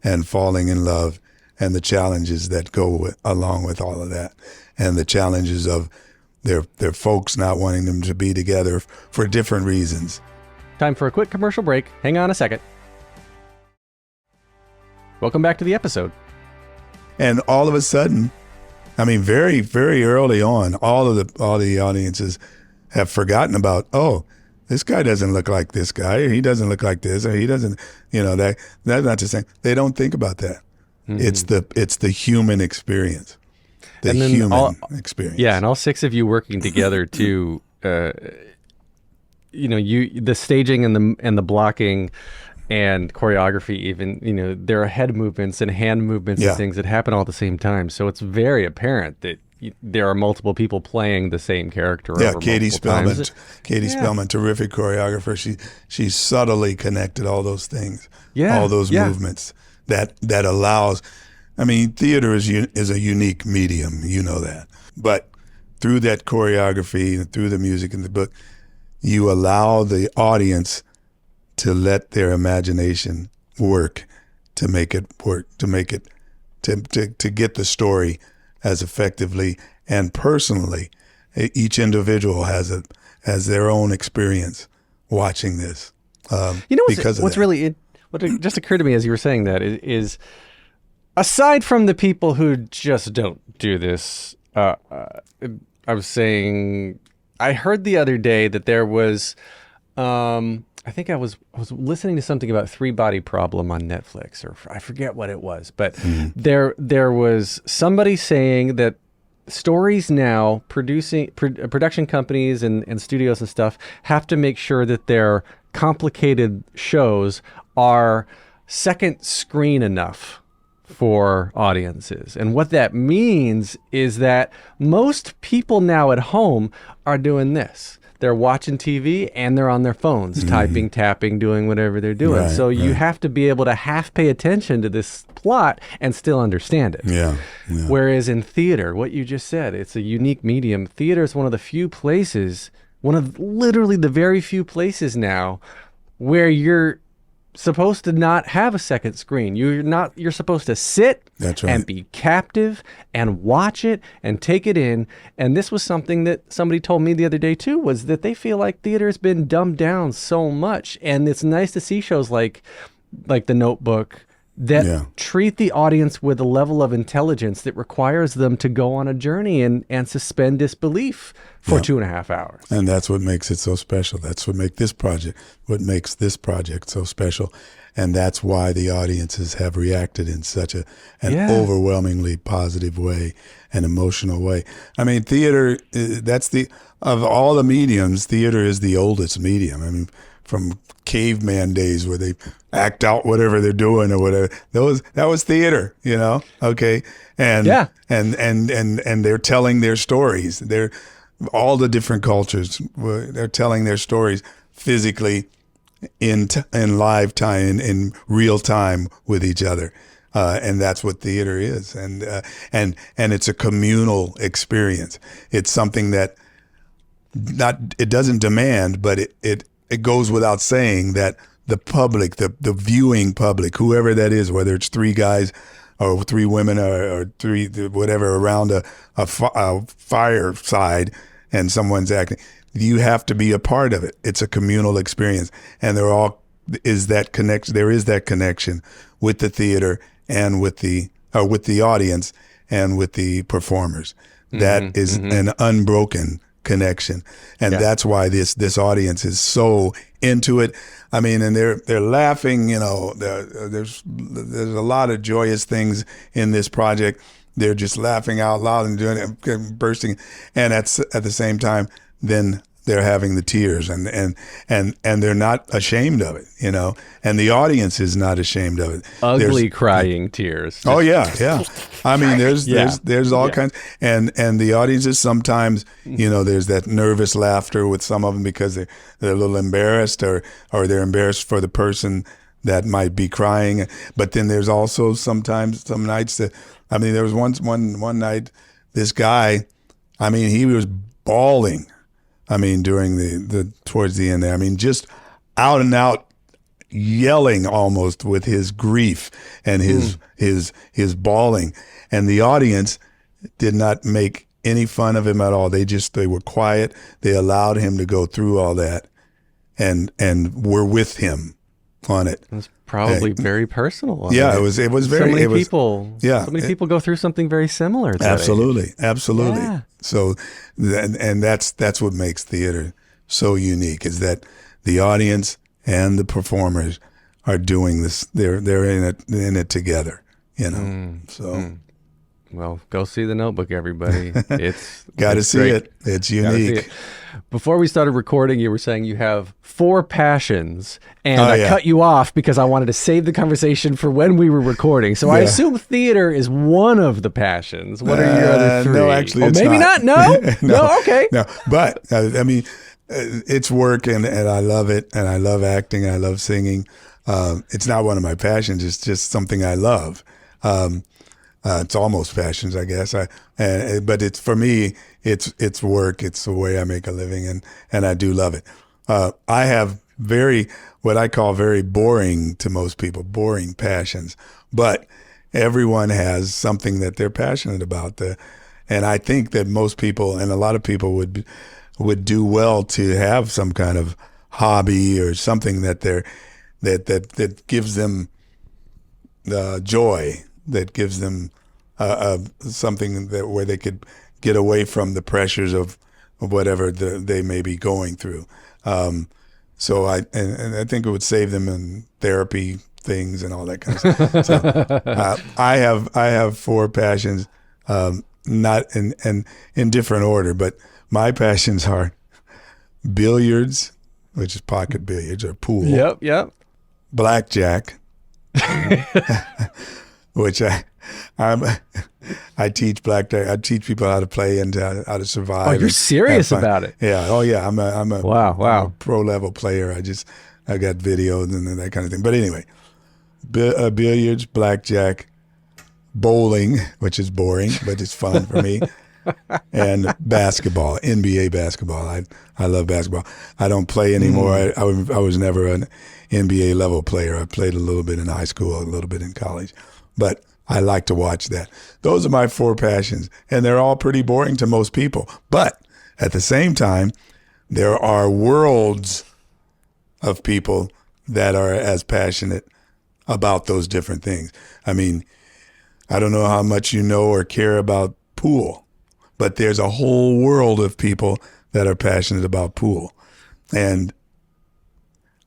Speaker 6: and falling in love, and the challenges that go along with all of that, and the challenges of their folks not wanting them to be together for different reasons.
Speaker 7: Time for a quick commercial break. Hang on a second. Welcome back to the episode.
Speaker 6: And all of a sudden, I mean, very, very early on, all the audiences have forgotten about, oh, this guy doesn't look like this guy, or he doesn't look like this, or he doesn't, that's not the same. They don't think about that. Mm-hmm. It's the human experience. Experience.
Speaker 7: Yeah, and all six of you working together to, the staging and the blocking and choreography, even, there are head movements and hand movements and things that happen all at the same time. So it's very apparent that there are multiple people playing the same character.
Speaker 6: Yeah,
Speaker 7: over
Speaker 6: Katie Spellman.
Speaker 7: times.
Speaker 6: Katie Spellman, terrific choreographer. She subtly connected all those things,
Speaker 7: Yeah,
Speaker 6: all those movements that allows. I mean, theater is a unique medium, you know that. But through that choreography and through the music in the book, you allow the audience to let their imagination work, to make it work, to get the story as effectively and personally. Each individual has their own experience watching this.
Speaker 7: What just occurred to me as you were saying that is aside from the people who just don't do this, I was saying, I heard the other day that there was, I think I was listening to something about Three Body Problem on Netflix, or I forget what it was, but there was somebody saying that stories now, production companies and studios and stuff have to make sure that their complicated shows are second screen enough for audiences. And what that means is that most people now at home are doing this. They're watching TV and they're on their phones, typing, tapping, doing whatever they're doing. So you have to be able to half pay attention to this plot and still understand it.
Speaker 6: Yeah.
Speaker 7: Whereas in theater, what you just said, it's a unique medium. Theater is one of the few places, one of literally the very few places now where you're supposed to not have a second screen. You're supposed to sit and be captive and watch it and take it in. And this was something that somebody told me the other day too, was that they feel like theater has been dumbed down so much. And it's nice to see shows like The Notebook that treat the audience with a level of intelligence that requires them to go on a journey and suspend disbelief for 2.5 hours.
Speaker 6: And that's what makes it so special. That's what makes this project so special. And that's why the audiences have reacted in such an overwhelmingly positive way, an emotional way. I mean, theater, of all the mediums, theater is the oldest medium. I mean, from caveman days where they act out whatever they're doing or whatever. That was theater, Okay. And and they're telling their stories. They're all the different cultures. They're telling their stories physically in live time, in real time with each other. And that's what theater is. And it's a communal experience. It's something that it doesn't demand, but it goes without saying that the public, the viewing public, whoever that is, whether it's three guys or three women or three, whatever, around a fireside and someone's acting, you have to be a part of it. It's a communal experience. And there is that connection with the theater and with the audience and with the performers. That is an unbroken connection, and that's why this audience is so into it. I mean, and they're laughing. There's a lot of joyous things in this project. They're just laughing out loud and doing it, bursting, and at the same time, then they're having the tears, and they're not ashamed of it, and the audience is not ashamed of it.
Speaker 7: Ugly crying tears.
Speaker 6: Oh yeah. I mean, there's all kinds, and the audiences sometimes, there's that nervous laughter with some of them because they're a little embarrassed or they're embarrassed for the person that might be crying. But then there's also sometimes some nights that, I mean, there was one night, this guy, I mean, he was bawling. I mean, during the towards the end there, I mean, just out and out yelling almost with his grief and his bawling, and the audience did not make any fun of him at all. They were quiet. They allowed him to go through all that, and were with him on it.
Speaker 7: It was probably very personal.
Speaker 6: It was very.
Speaker 7: So many people. Yeah, so many people go through something very similar.
Speaker 6: Absolutely.
Speaker 7: Yeah.
Speaker 6: So, and that's what makes theater so unique, is that the audience and the performers are doing this. They're in it together.
Speaker 7: Well, go see The Notebook, everybody. It's
Speaker 6: got to see
Speaker 7: great.
Speaker 6: it. It's unique.
Speaker 7: Before we started recording, you were saying you have 4 passions, and I cut you off because I wanted to save the conversation for when we were recording. So I assume theater is one of the passions. What are your other 3?
Speaker 6: No, actually, it's
Speaker 7: maybe not. No? No, okay.
Speaker 6: No, but I mean, it's work, and I love it, and I love acting, I love singing. It's not one of my passions. It's just something I love. It's almost passions, I guess. But it's, for me, it's work. It's the way I make a living, and I do love it. I have what I call very boring, to most people, boring passions. But everyone has something that they're passionate about. And I think that most people, and a lot of people, would do well to have some kind of hobby or something that that gives them joy, that gives them something where they could get away from the pressures of whatever they may be going through. So I think it would save them in therapy things and all that kind of stuff. So I have 4 passions, not in different order, but my passions are billiards, which is pocket billiards, or pool.
Speaker 7: Yep.
Speaker 6: Blackjack, which I teach blackjack. I teach people how to play and how to survive.
Speaker 7: Oh, you're serious about it?
Speaker 6: Yeah. Oh, yeah. I'm a
Speaker 7: wow.
Speaker 6: I'm a pro level player. I got videos and that kind of thing. But anyway, billiards, blackjack, bowling, which is boring, but it's fun for me, and basketball, NBA basketball. I love basketball. I don't play anymore. I was never an NBA level player. I played a little bit in high school, a little bit in college, but I like to watch that. Those are my 4 passions, and they're all pretty boring to most people. But at the same time, there are worlds of people that are as passionate about those different things. I mean, I don't know how much you know or care about pool, but there's a whole world of people that are passionate about pool. And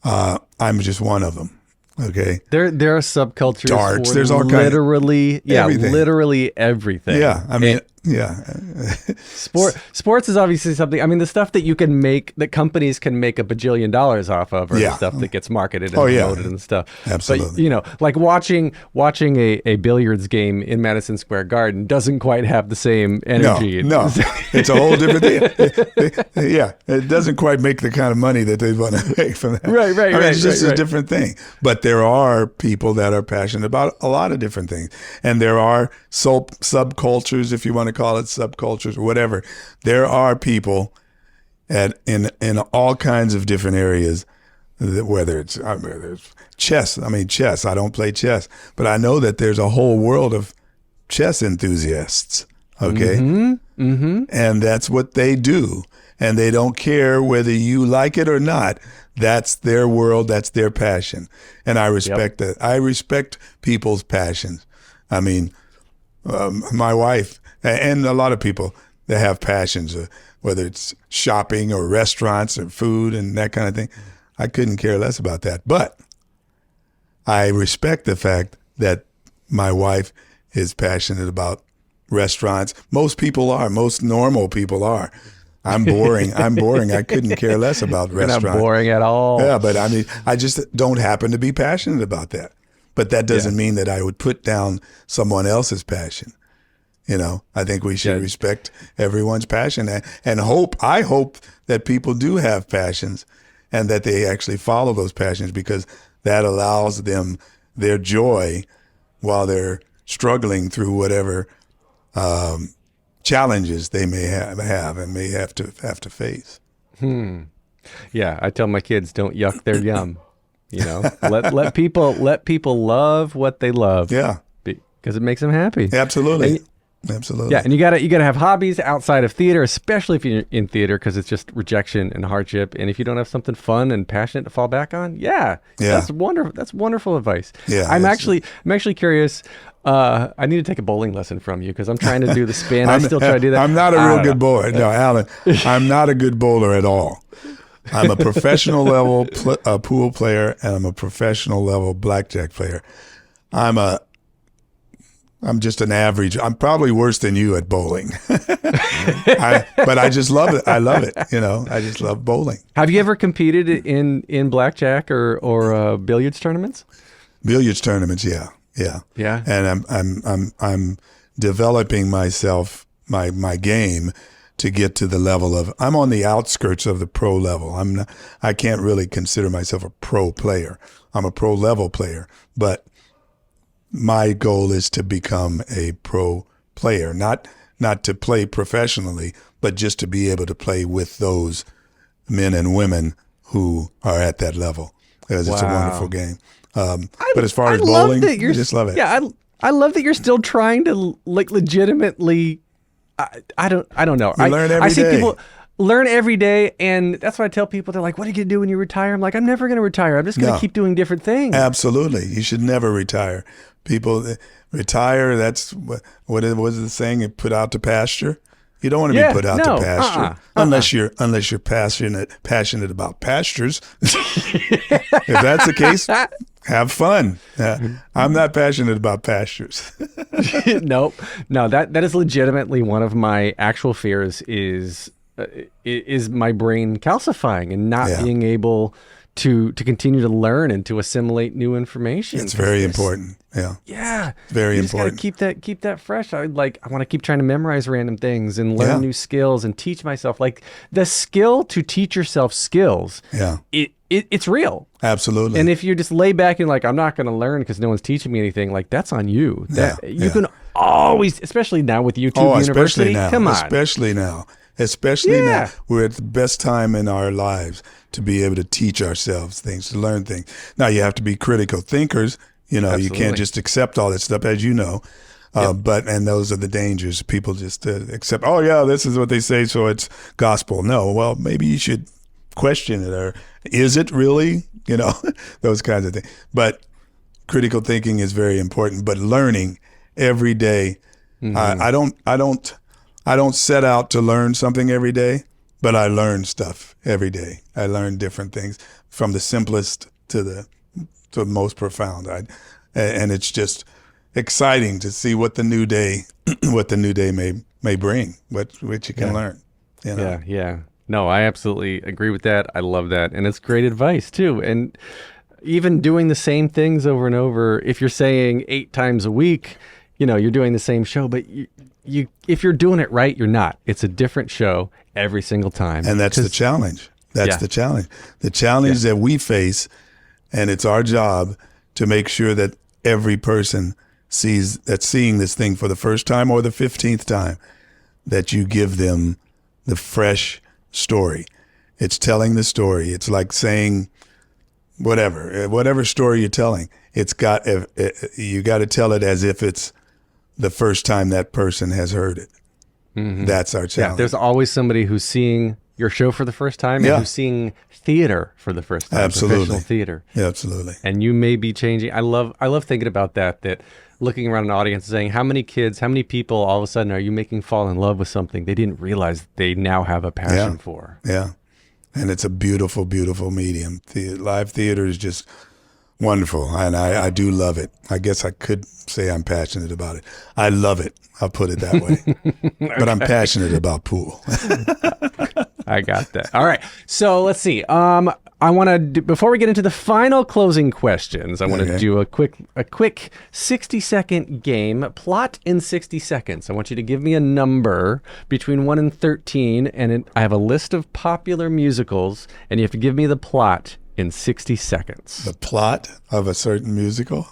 Speaker 6: I'm just one of them. Okay.
Speaker 7: There are subcultures.
Speaker 6: Darts.
Speaker 7: For
Speaker 6: there's all kinds.
Speaker 7: Literally
Speaker 6: everything.
Speaker 7: Literally everything.
Speaker 6: Yeah. I mean, Yeah.
Speaker 7: Sports is obviously something. I mean, the stuff that you can make, that companies can make $1 bajillion off of, or the stuff that gets marketed and promoted and stuff.
Speaker 6: Absolutely.
Speaker 7: But like watching a billiards game in Madison Square Garden doesn't quite have the same energy.
Speaker 6: No, it's a whole different thing. Yeah, it doesn't quite make the kind of money that they want to make from that.
Speaker 7: Right.
Speaker 6: It's just a different thing. But there are people that are passionate about a lot of different things, and there are subcultures, if you want to call it subcultures or whatever. There are people in all kinds of different areas, whether it's chess. I mean, chess. I don't play chess, but I know that there's a whole world of chess enthusiasts. Okay, and that's what they do, and they don't care whether you like it or not. That's their world. That's their passion, and I respect that. I respect people's passions. I mean, my wife and a lot of people that have passions, whether it's shopping or restaurants or food and that kind of thing. I couldn't care less about that. But I respect the fact that my wife is passionate about restaurants. Most people are. Most normal people are. I'm boring. I couldn't care less about restaurants.
Speaker 7: You're not boring at all.
Speaker 6: Yeah, but I mean, I just don't happen to be passionate about that. But that doesn't mean that I would put down someone else's passion. You know, I think we should respect everyone's passion and hope. I hope that people do have passions and that they actually follow those passions, because that allows them their joy while they're struggling through whatever challenges they may have and may have to face.
Speaker 7: Yeah, I tell my kids, don't yuck their yum. You know, let people love what they love.
Speaker 6: Yeah,
Speaker 7: because it makes them happy.
Speaker 6: Absolutely. Absolutely.
Speaker 7: Yeah, and you gotta have hobbies outside of theater, especially if you're in theater, because it's just rejection and hardship. And if you don't have something fun and passionate to fall back on, that's wonderful. That's wonderful advice.
Speaker 6: Yeah,
Speaker 7: I'm actually curious. I need to take a bowling lesson from you, because I'm trying to do the spin. I still try to do that.
Speaker 6: I'm not a real good bowler. No, Alan, I'm not a good bowler at all. I'm a professional level pool player, and I'm a professional level blackjack player. I'm just an average. I'm probably worse than you at bowling. But I just love it. I love it. You know, I just love bowling.
Speaker 7: Have you ever competed in blackjack or billiards tournaments?
Speaker 6: Billiards tournaments, yeah. And I'm developing myself, my game, to get to the level of. I'm on the outskirts of the pro level. I can't really consider myself a pro player. I'm a pro level player, but my goal is to become a pro player, not to play professionally, but just to be able to play with those men and women who are at that level, because it's a wonderful game. But as far as bowling, I just love it.
Speaker 7: Yeah, I love that you're still trying to legitimately. I don't know.
Speaker 6: You learn every day.
Speaker 7: I see people learn every day, and that's what I tell people. They're like, "What are you gonna do when you retire?" I'm like, "I'm never gonna retire. I'm just gonna keep doing different things."
Speaker 6: Absolutely, you should never retire. People retire. That's what was the saying? You put out to pasture. You don't want to be put out to pasture unless you're passionate about pastures. If that's the case, have fun. I'm not passionate about pastures.
Speaker 7: No, that is legitimately one of my actual fears is my brain calcifying and not being able to continue to learn and to assimilate new information.
Speaker 6: It's very important. Yeah. Very important.
Speaker 7: Just gotta keep that fresh. I want to keep trying to memorize random things and learn new skills and teach myself. Like the skill to teach yourself skills.
Speaker 6: Yeah.
Speaker 7: It's real.
Speaker 6: Absolutely.
Speaker 7: And if you just lay back and like, I'm not going to learn because no one's teaching me anything, like that's on you. You can always, especially now with YouTube University. Come on.
Speaker 6: Especially now, we're at the best time in our lives to be able to teach ourselves things, to learn things. Now you have to be critical thinkers. You know, you can't just accept all that stuff, as you know. And those are the dangers. People just accept, oh yeah, this is what they say, so it's gospel. No, well, maybe you should question it, or is it really? You know, those kinds of things. But critical thinking is very important. But learning every day. I don't set out to learn something every day, but I learn stuff every day. I learn different things, from the simplest to the most profound. And it's exciting to see what the new day may bring, what you can learn. You know?
Speaker 7: Yeah. No, I absolutely agree with that. I love that. And it's great advice too. And even doing the same things over and over, if you're saying 8 times a week, you're doing the same show, but you if you're doing it right, you're not. It's a different show every single time.
Speaker 6: And that's the challenge. That's the challenge. The challenge that we face, and it's our job to make sure that every person seeing this thing for the first time or the 15th time, that you give them the fresh story. It's telling the story. It's like saying whatever story you're telling. You got to tell it as if it's the first time that person has heard it. Mm-hmm. That's our challenge.
Speaker 7: Yeah, there's always somebody who's seeing your show for the first time and who's seeing theater for the first time.
Speaker 6: Absolutely.
Speaker 7: Professional theater.
Speaker 6: Yeah, absolutely.
Speaker 7: And you may be changing. I love thinking about that looking around an audience and saying, how many people all of a sudden are you making fall in love with something they didn't realize they now have a passion for?
Speaker 6: Yeah. And it's a beautiful, beautiful medium. Live theater is just wonderful, and I do love it. I guess I could say I'm passionate about it. I love it. I'll put it that way. But I'm passionate about pool.
Speaker 7: I got that. All right. So let's see. I want to before we get into the final closing questions, I want to do a quick 60-second game. Plot in 60 seconds. I want you to give me a number between 1 and 13, and I have a list of popular musicals, and you have to give me the plot in 60 seconds.
Speaker 6: The plot of a certain musical?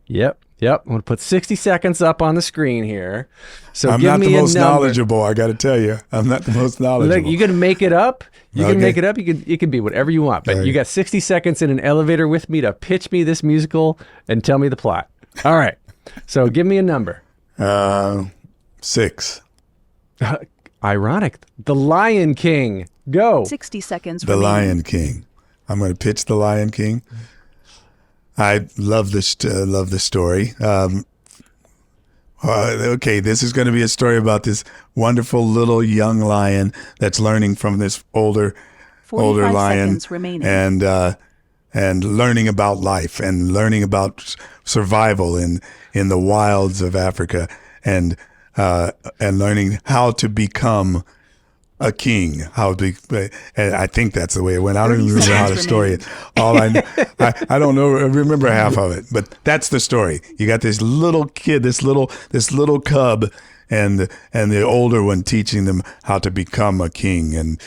Speaker 7: Yep. I'm going to put 60 seconds up on the screen here. So
Speaker 6: I'm not the most knowledgeable, I got to tell you. I'm not the most knowledgeable.
Speaker 7: Look, you can make it up. You can make it up. It can be whatever you want. But you got 60 seconds in an elevator with me to pitch me this musical and tell me the plot. All right. So give me a number.
Speaker 6: 6.
Speaker 7: Ironic. The Lion King. Go.
Speaker 3: 60 seconds
Speaker 6: The
Speaker 3: remaining.
Speaker 6: Lion King. I'm going to pitch The Lion King. I love this. Love the story. Okay, this is going to be a story about this wonderful little young lion that's learning from this older
Speaker 3: 45
Speaker 6: lion,
Speaker 3: seconds remaining.
Speaker 6: and learning about life and learning about survival in the wilds of Africa, and learning how to become a king, and I think that's the way it went. I don't even remember how the story is. I don't know. I remember half of it, but that's the story. You got this little kid, this little cub, and the older one teaching them how to become a king, and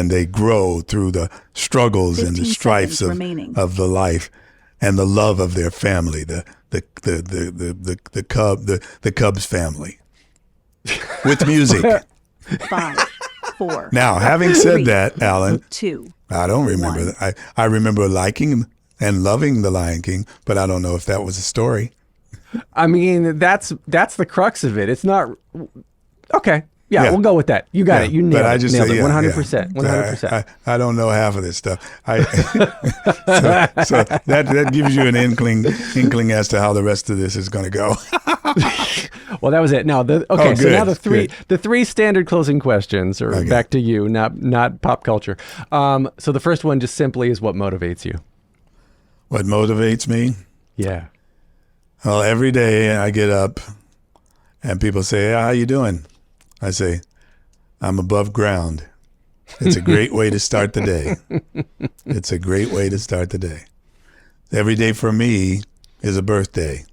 Speaker 6: they grow through the struggles and the strifes of the life, and the love of their family, the cub's family, with music.
Speaker 3: 5, 4.
Speaker 6: Now, having said that, Alan,
Speaker 3: 2.
Speaker 6: I don't remember that. I remember liking and loving The Lion King, but I don't know if that was a story.
Speaker 7: I mean, that's the crux of it. It's not okay. Yeah, we'll go with that. You got it. You nailed it. 100%. 100%.
Speaker 6: I don't know half of this stuff. So that gives you an inkling as to how the rest of this is going to go.
Speaker 7: Well, that was it. Now, so now the three standard closing questions are back to you, not pop culture. So the first one just simply is, what motivates you?
Speaker 6: What motivates me?
Speaker 7: Yeah.
Speaker 6: Well, every day I get up and people say, "How you doing?" I say, "I'm above ground." It's a great way to start the day. It's a great way to start the day. Every day for me is a birthday.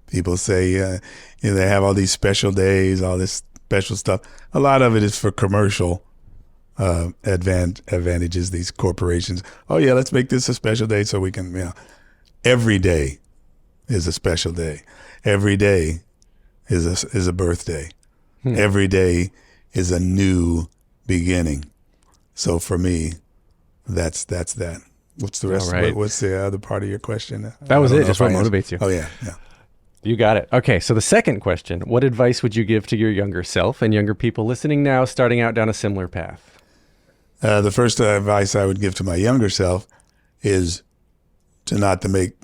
Speaker 6: People say they have all these special days, all this special stuff. A lot of it is for commercial advantages, these corporations. Oh, yeah, let's make this a special day so we can, Every day is a special day. Every day is a birthday. Every day is a new beginning. So for me, that's that. What's the rest?
Speaker 7: Right.
Speaker 6: What's the other part of your question?
Speaker 7: That was it. Just what motivates you.
Speaker 6: Oh, yeah.
Speaker 7: You got it. Okay, so the second question, what advice would you give to your younger self and younger people listening now, starting out down a similar path?
Speaker 6: The first advice I would give to my younger self is to not to make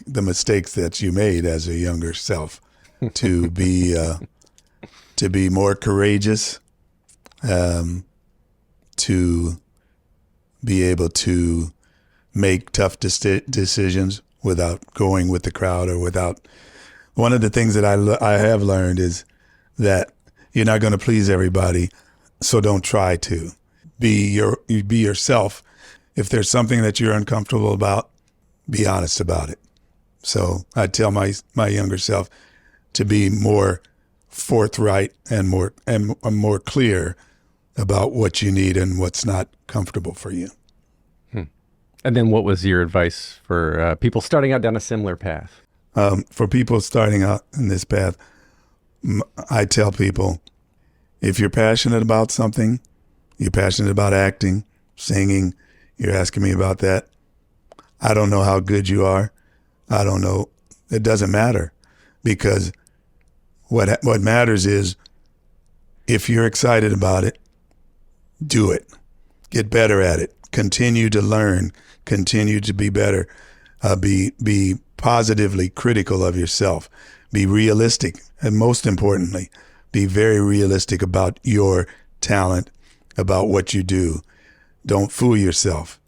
Speaker 6: the mistakes that you made as a younger self, to be more courageous, to be able to make tough decisions without going with the crowd or without one of the things that I have learned is that you're not going to please everybody, so don't try to. Be yourself. If there's something that you're uncomfortable about, be honest about it. So I tell my younger self to be more forthright and more clear about what you need and what's not comfortable for you.
Speaker 7: And then what was your advice for people starting out down a similar path?
Speaker 6: For people starting out in this path, I tell people, if you're passionate about something, you're passionate about acting, singing, you're asking me about that. I don't know how good you are. I don't know. It doesn't matter, because what matters is if you're excited about it, do it. Get better at it. Continue to learn. Continue to be better. Be positively critical of yourself. Be realistic. And most importantly, be very realistic about your talent, about what you do. Don't fool yourself.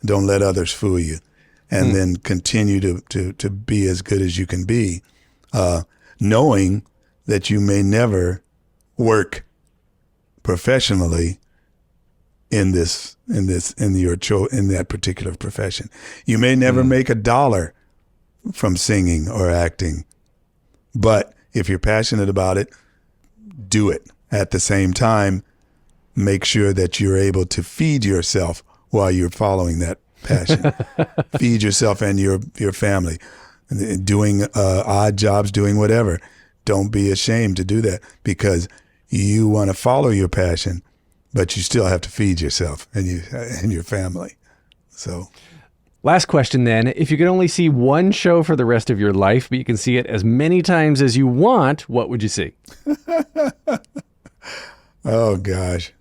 Speaker 6: Don't let others fool you. And then continue to be as good as you can be, knowing that you may never work professionally in that particular profession. You may never make $1 from singing or acting, but if you're passionate about it, do it. At the same time, make sure that you're able to feed yourself while you're following that passion. Feed yourself and your family. Doing odd jobs, doing whatever. Don't be ashamed to do that, because you want to follow your passion, but you still have to feed yourself and your family. So,
Speaker 7: last question then. If you could only see one show for the rest of your life, but you can see it as many times as you want, what would you see?
Speaker 6: Oh, gosh.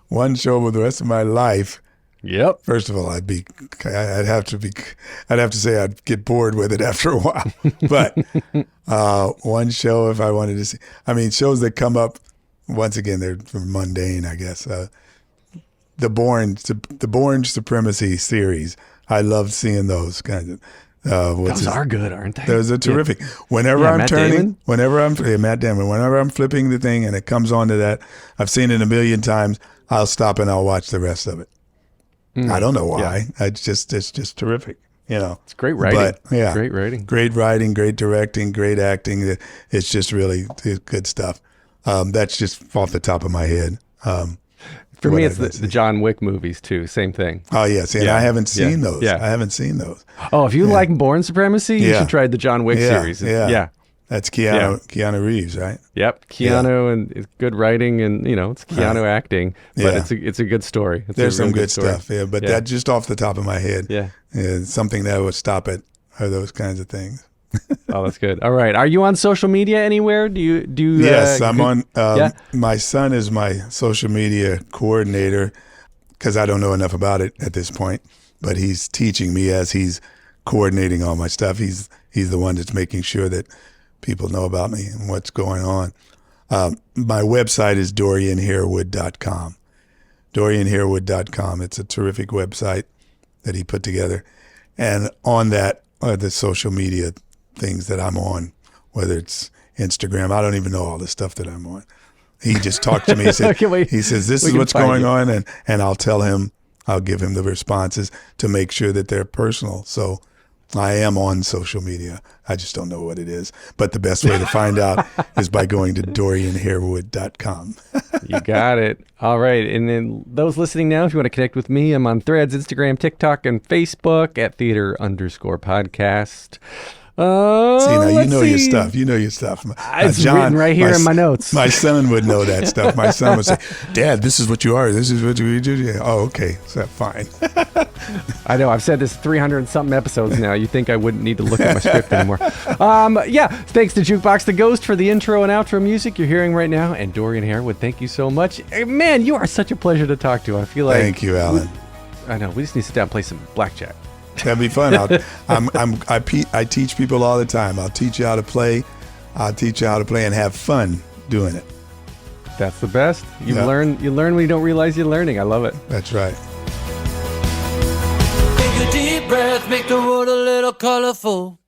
Speaker 6: One show for the rest of my life.
Speaker 7: Yep.
Speaker 6: First of all, I'd have to say I'd get bored with it after a while. But one show, if I wanted to see, I mean, shows that come up, once again, they're mundane, I guess. The Born Supremacy series. I love seeing those kinds of.
Speaker 7: Those are good, aren't they?
Speaker 6: Those are terrific. Yeah. Whenever I'm flipping the thing and it comes onto that, I've seen it a million times. I'll stop and I'll watch the rest of it. I don't know why. Yeah. It's just terrific. You know,
Speaker 7: it's great writing.
Speaker 6: But, yeah,
Speaker 7: great writing,
Speaker 6: great directing, great acting. It's just really good stuff. That's just off the top of my head.
Speaker 7: For me, it's the John Wick movies too. Same thing.
Speaker 6: Oh yes, and I haven't seen those.
Speaker 7: Yeah.
Speaker 6: I haven't seen those.
Speaker 7: Oh, if you like Born Supremacy, you should try the John Wick series.
Speaker 6: Yeah. That's Keanu Reeves, right?
Speaker 7: Yep, Keanu, and it's good writing, and it's Keanu acting, but it's a good story.
Speaker 6: There's some good stuff, but that just off the top of my head, something that I would stop at are those kinds of things.
Speaker 7: Oh, that's good. All right, are you on social media anywhere? Do you?
Speaker 6: Yes, I'm on. My son is my social media coordinator, because I don't know enough about it at this point, but he's teaching me as he's coordinating all my stuff. He's the one that's making sure that people know about me and what's going on. My website is DorianHarewood.com. DorianHarewood.com. It's a terrific website that he put together. And on that are the social media things that I'm on, whether it's Instagram. I don't even know all the stuff that I'm on. He just talked to me. He says, this is what's going on. And I'll tell him, I'll give him the responses to make sure that they're personal. So I am on social media. I just don't know what it is. But the best way to find out is by going to DorianHarewood.com.
Speaker 7: You got it. All right. And then those listening now, if you want to connect with me, I'm on Threads, Instagram, TikTok, and Facebook at theater_podcast.
Speaker 6: See, now you know your stuff. You know your stuff.
Speaker 7: It's written right here in my notes.
Speaker 6: My son would know that stuff. My son would say, Dad, this is what you are. This is what you do. Yeah. Oh, okay. So fine.
Speaker 7: I know. I've said this 300-something episodes now. You think I wouldn't need to look at my script anymore. Thanks to Jukebox the Ghost for the intro and outro music you're hearing right now. And Dorian Harewood, thank you so much. Man, you are such a pleasure to talk to. I feel like...
Speaker 6: Thank you, Alan.
Speaker 7: I know. We just need to sit down and play some blackjack.
Speaker 6: That'd be fun. I teach people all the time. I'll teach you how to play. I'll teach you how to play and have fun doing it.
Speaker 7: That's the best. You learn when you don't realize you're learning. I love it.
Speaker 6: That's right.
Speaker 8: Take a deep breath, make the world a little colorful.